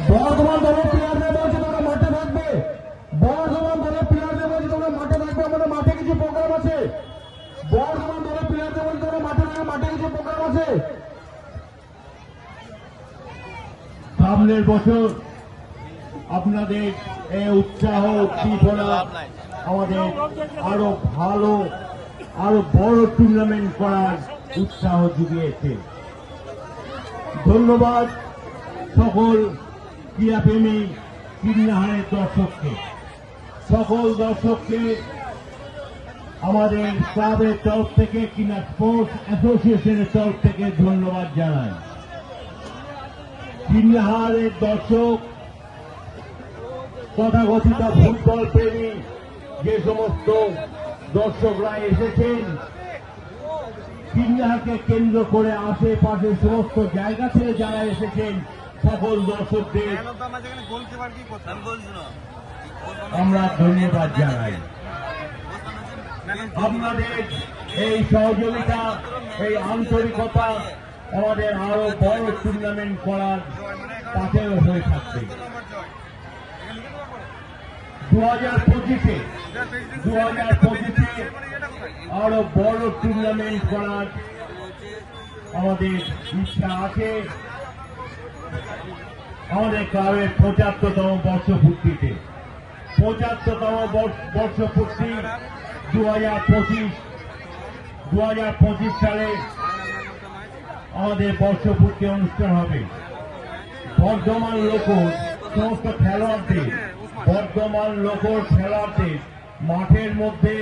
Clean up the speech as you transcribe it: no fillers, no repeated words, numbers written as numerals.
বর্ধমান দলের প্লেয়ারদের বলছে তোমরা মাঠে থাকবে। বর্ধমান দলের প্লেয়ারদের বলছে তোমরা মাঠে থাকবে। আমাদের মাঠে কিছু প্রোগ্রাম আছে। বর্ধমান দলের প্লেয়ারদের বলছে তোমরা মাঠে থাকবে, মাঠে কিছু প্রোগ্রাম আছে। সামনের বছর আপনাদের এই উৎসাহ উদ্দীপনা আমাদের আরো ভালো আরো বড় টুর্নামেন্ট করার উৎসাহ জুগিয়েছে। ধন্যবাদ সকল ক্রীড়াপ্রেমী কীর্ণাহারের দর্শককে, সকল দর্শককে আমাদের ক্লাবের তরফ থেকে কিনা স্পোর্টস অ্যাসোসিয়েশনের তরফ থেকে ধন্যবাদ জানাই। কীর্ণাহারের দর্শক তথাকথিত ফুটবল প্রেমী যে সমস্ত দর্শকরা এসেছেন, কীর্ণাহারকে কেন্দ্র করে আশেপাশে সমস্ত জায়গা থেকে যারা এসেছেন, সকল দর্শকদের আমরা ধন্যবাদ জানাই। আপনাদের এই সহযোগিতা, এই আন্তরিকতা আমাদের আরো বড় টুর্নামেন্ট করার পাথেয় হয়ে থাকবে। 2025-এ আরো বড় টুর্নামেন্ট করার আমাদের ইচ্ছা আছে। আমাদের ক্লাবের 75তম বর্ষপূর্তিতে 75তম বর্ষপূর্তি 2025 সালে আমাদের বর্ষপূর্তি অনুষ্ঠান হবে। বর্ধমান লোকর সমস্ত খেলোয়াড়দের মাঠের মধ্যে